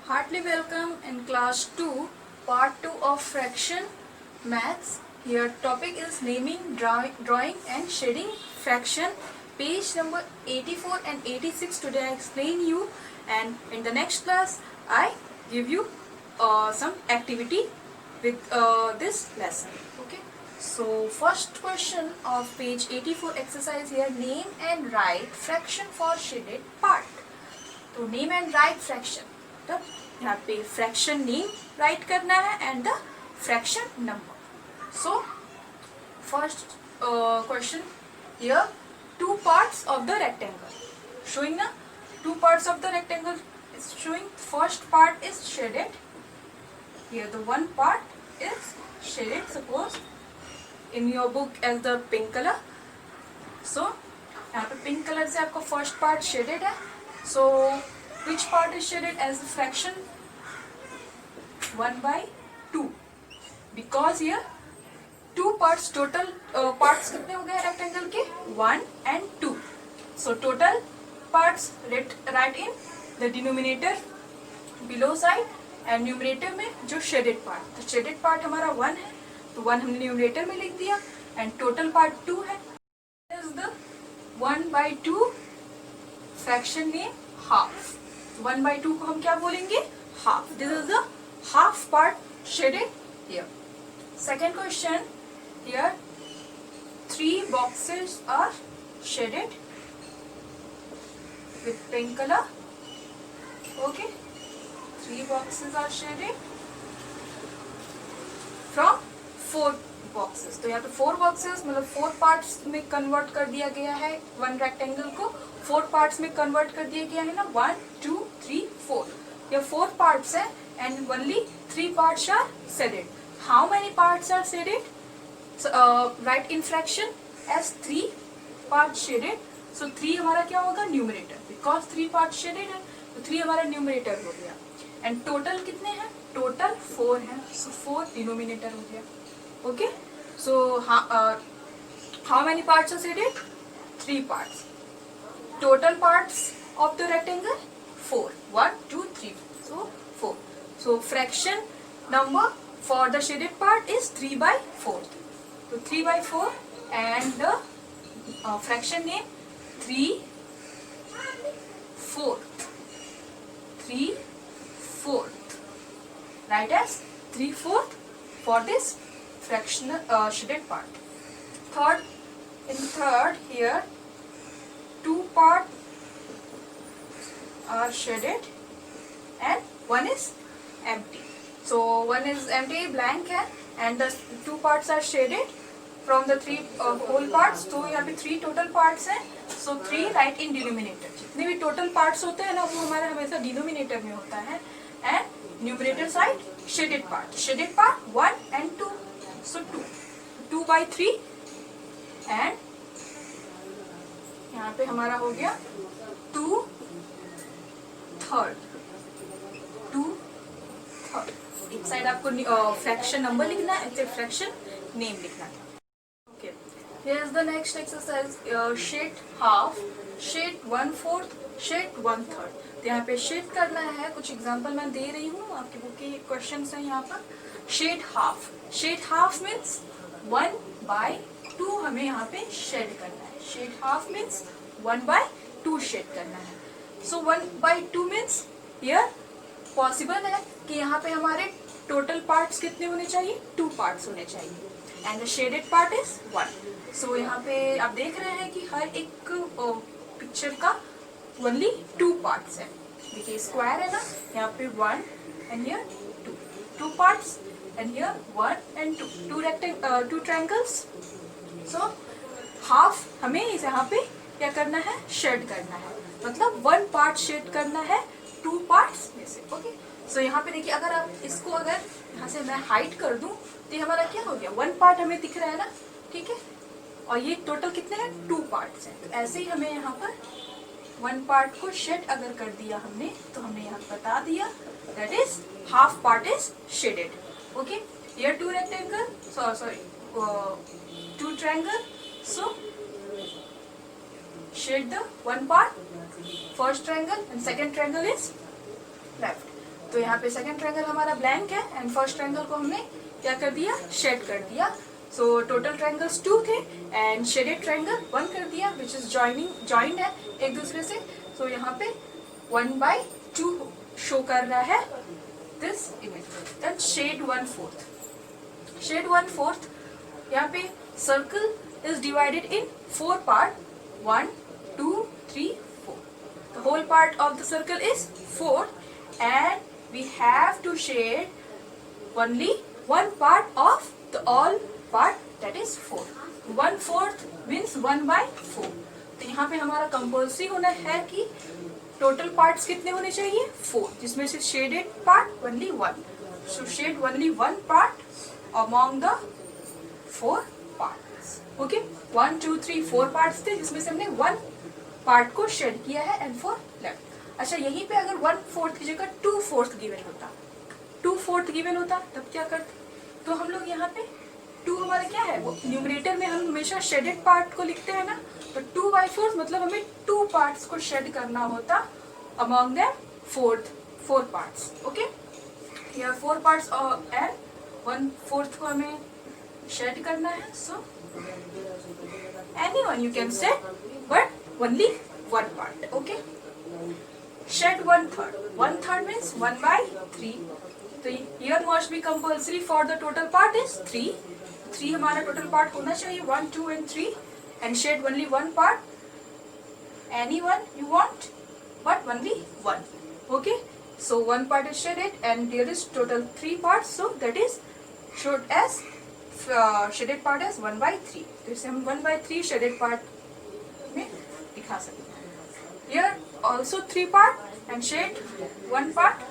Heartily welcome in class 2, part 2 of fraction maths. Here topic is naming, drawing and shading fraction. Page number 84 and 86 today I explain you, and in the next class I give you some activity with this lesson. Okay. So first question of page 84 exercise here, name and write fraction for shaded part. तो name and write fraction, तब यहाँ पे fraction name write करना है and the fraction number. So first question here, two parts of the rectangle showing ना, two parts of the rectangle is showing. First part is shaded here, the one part is shaded suppose in your book as the pink colour. So यहाँ पे pink colour से आपका first part shaded है. So which part is shaded as the fraction? 1/2, because here two parts, total parts कितने हो गए rectangle के? 1 and 2. So total parts write in the denominator below side and numerator में जो shaded part, तो shaded part हमारा 1 है तो 1 हमने numerator में लिख दिया and total part 2 है. This is the 1/2 fraction name half. 1/2 को हम क्या बोलेंगे? Half. This is the half part shaded here. Second question here, 3 boxes are shaded with pink color. Okay, 3 boxes are shaded from 4 boxes. तो यहाँ पे 4 boxes मतलब 4 parts में convert कर दिया गया है. वन रेक्टेंगल को 4 parts में कन्वर्ट कर दिया गया है ना. 1 2 3 4, ये 4 parts है and only 3 parts are shaded. How many parts are shaded? So, write in fraction as 3 parts shaded. So 3 हमारा क्या होगा? न्यूमरेटर, because 3 parts shaded है तो 3 हमारा न्यूमरेटर हो गया. एंड टोटल कितने हैं? टोटल 4 है, so 4 डिनोमिनेटर हो गया. Okay, so how many parts are shaded? 3 parts. Total parts of the rectangle 4. 1 2 3, so 4. So fraction number for the shaded part is 3/4. So 3/4 and the fraction name 3/4. 3/4. Write as 3/4 for this fractional shaded part. Third here, 2 parts are shaded and 1 is empty. So 1 is empty, blank है, and the 2 parts are shaded from the 3 whole parts. तो यहाँ पे 3 total parts हैं, so 3 write in denominator. जितने भी total parts होते हैं ना वो हमारा हमेशा denominator में होता है, and numerator side shaded part 1 and 2. So 2/3 and यहाँ पे हमारा हो गया 2/3. एक साइड आपको फ्रैक्शन नंबर लिखना है, एक फ्रैक्शन नेम लिखना है. Okay, here is the next exercise. Shade half, shade 1/4, shade 1/3. तो यहाँ पे शेड करना है. कुछ एग्जांपल मैं दे रही हूँ, आपकी बुक के क्वेश्चंस हैं यहाँ पर. Shade half, shade half means 1/2 हमें यहाँ पे शेड करना है. शेड हाफ मीन्स 1/2 शेड करना है. सो 1/2 मीन्स हियर पॉसिबल है कि यहाँ पे हमारे टोटल पार्ट्स कितने होने चाहिए? 2 पार्ट्स होने चाहिए and the shaded part is 1. सो यहाँ पे आप देख रहे हैं कि हर एक पिक्चर का ओनली 2 पार्ट्स है. देखिए स्क्वायर है ना, यहाँ पे 1 and here 2 parts and here 1 and 2 triangles. So half हमें इस यहाँ पे क्या करना है? शेड करना है, मतलब 1 पार्ट शेड करना है 2 पार्ट्स में से. ओके, सो यहाँ पे देखिए, अगर आप इसको अगर यहाँ से मैं हाइड कर दूं तो ये हमारा क्या हो गया? 1 पार्ट हमें दिख रहा है ना, ठीक है, और ये टोटल कितने हैं? 2 पार्ट्स हैं. तो ऐसे ही हमें यहाँ पर 1 पार्ट को शेड अगर कर दिया हमने तो हमने यहाँ बता दिया that is half part is shaded. Okay, here 2 rectangle, sorry 2 triangle. So shade the 1 part, first triangle and second triangle is left. तो यहाँ पे सेकंड ट्रायंगल हमारा ब्लैंक है एंड फर्स्ट ट्रायंगल को हमने क्या कर दिया, शेड कर दिया. सो टोटल ट्रायंगल्स 2 थे एंड शेडेड ट्रायंगल 1 कर दिया विच इज जॉइंड है एक दूसरे से. सो यहाँ पे 1/2 शो कर रहा है this image. Then shade 1/4. Shade 1/4 यहाँ पे circle is divided in 4 parts. 1, 2, 3, 4. The whole part of the circle is 4 and we have to shade only one part of the all part, that is 4. 1/4 means 1/4. तो यहाँ पे हमारा compulsory होना है कि total parts कितने होने चाहिए, 4, जिसमें से shaded part only 1. So shade only one part among the 4 parts. Okay 1, 2, 3, 4 parts थे जिसमें से हमने 1 पार्ट को शेड किया है एंड 4 लेफ्ट. अच्छा यहीं पे अगर 1/4 की जगह 2/4 गिवन होता, 2/4 गिवन होता तब क्या करते, तो हम लोग यहाँ पे 2 हमारा क्या है, वो न्यूमरेटर में हम हमेशा शेडेड पार्ट को लिखते हैं ना, तो 2/4 मतलब हमें 2 पार्ट्स को शेड करना होता अमॉन्ग देम 4 पार्ट्स. ओके या 4 पार्ट्स एंड 1/4 को हमें शेड करना है. सो anyone you can say but only one part. Okay, shed 1/3. 1/3 means 1/3. So here must be compulsory for the total part is 3. 3 हमारा total part होना चाहिए, 1, 2 and 3 and shed only one part. Anyone you want but only one. Okay, so one part is shaded and there is total 3 parts, so that is showed as shaded part as 1/3. तो इसे हम 1/3 shaded part में दिखा सकते हैं. Here also 3 part and shade 1 part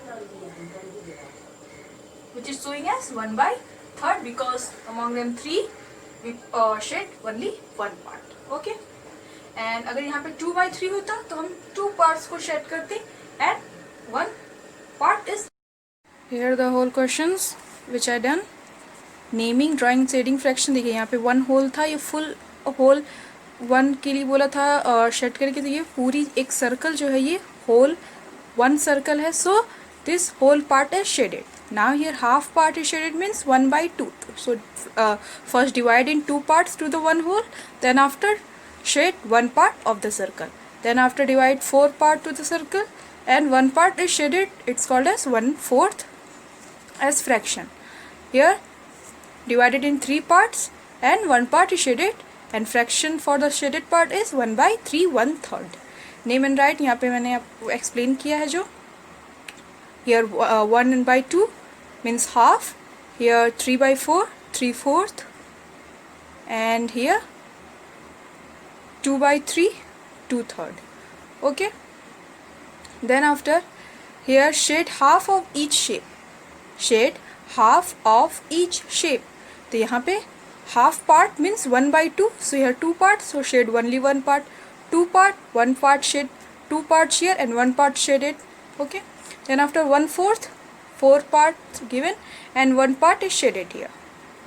which is showing as 1/3 because among them 3 we shed only 1 part. Okay, and अगर यहाँ पे 2/3 होता तो हम 2 parts को शेड करते and 1 part is. Here the whole questions which I done. Naming, drawing, shading, fraction. देखिए यहाँ पे 1 होल था, ये फुल होल 1 के लिए बोला था शेड करके. तो ये पूरी एक सर्कल जो है ये होल 1 सर्कल है. So this whole part is shaded. Now here half part is shaded means 1/2. So first divide in 2 parts to the 1 whole, then after shade 1 part of the circle, then after divide 4 part to the circle and 1 part is shaded. It's called as 1/4 as fraction. Here divided in 3 parts and 1 part is shaded and fraction for the shaded part is 1/3, 1/3. Name and write यहाँ पे मैंने आपको explain किया है जो. Here 1/2 means half. Here 3/4, 3/4, and here 2/3, 2/3. Okay. Then after here shade half of each shape. Shade half of each shape. तो यहाँ पे half part means 1/2. So here 2 parts. So shade only 1 part. 2 part, 1 part shade, 2 parts here and 1 part shaded. Okay. Then after 1/4, 4 parts given and 1 part is shaded here.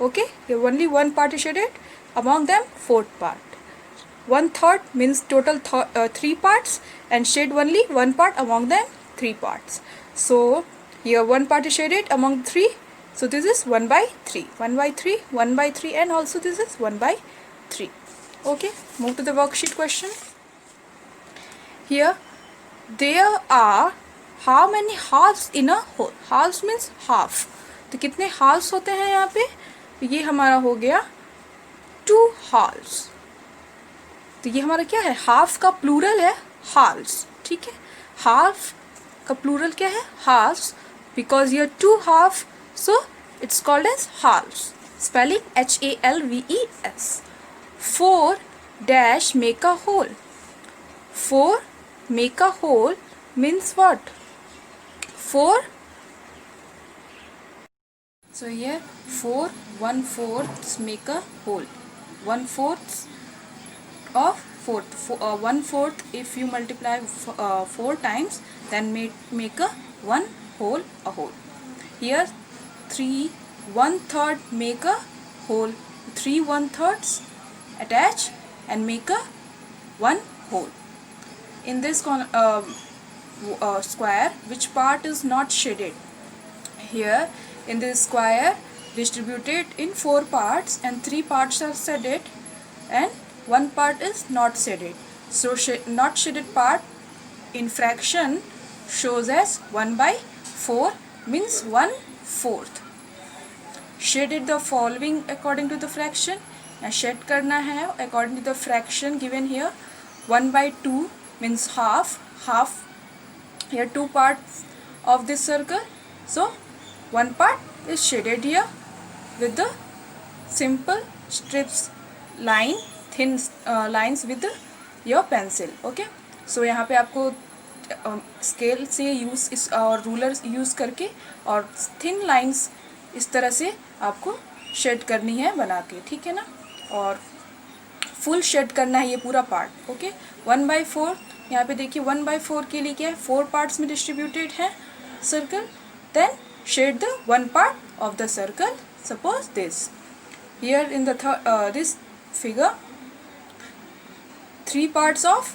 Okay. Here only 1 part is shaded. Among them 4th part. 1/3 means total 3 parts and shade only 1 part among them 3 parts. So here 1 part is shaded among 3. So this is 1/3, 1/3, 1/3 and also this is 1/3. Okay, move to the worksheet question. Here there are how many halves in a whole? Halves means half. तो कितने halves होते हैं यहाँ पे? ये हमारा हो गया 2 halves. तो ये हमारा क्या है? हाफ का प्लूरल है halves. ठीक है, हाफ का प्लूरल क्या है? halves. Because here 2 half, so it's called as halves. Spelling HALVES. 4 dash make a whole. 4 make a whole means what? 4. So here 4 1/4 make a whole. 1/4 of 4th. 1/4 if you multiply 4 times then make a 1 whole a whole. Here 3 1/3 make a whole. 3 1/3 attach and make a 1 whole. In this square, which part is not shaded? here in this square distributed in 4 parts and 3 parts are shaded and 1 part is not shaded. So not shaded part in fraction shows as 1 by 4 means 1/4. Shaded the following according to the fraction. Shed करना है according to the fraction given here. 1 by 2 means half. Here 2 parts of this circle. So 1 part is shaded here with the simple strips line, thin lines with your pencil. Okay. So यहाँ पे आपको scale से use और ruler use करके और thin lines इस तरह से आपको शेड करनी है बना के, ठीक है ना। और फुल शेड करना है ये पूरा पार्ट। ओके, 1/4 यहाँ पे देखिए 1/4 के लिए क्या है, 4 पार्ट्स में डिस्ट्रीब्यूटेड है circle. Then shade the 1 part of the circle, suppose this here in the this figure 3 parts of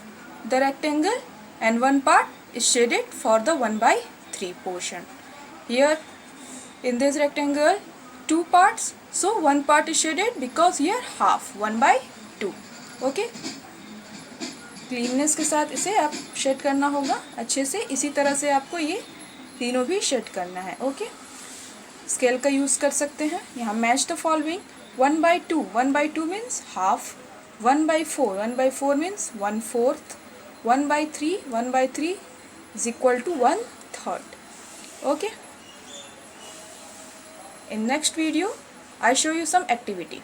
the rectangle and 1 part is shaded for the 1/3 portion. Here in this rectangle 2 parts, so 1 part is shaded because here half 1/2. Okay, cleanness के साथ इसे आप shade करना होगा अच्छे से। इसी तरह से आपको ये तीनों भी शेड करना है। ओके, स्केल का यूज़ कर सकते हैं यहाँ। Match the following 1/2, 1/2 means half, 1/4, 1/4 means 1/4, 1/3, 1/3 is equal to 1/3. Okay. In next video, I show you some activity.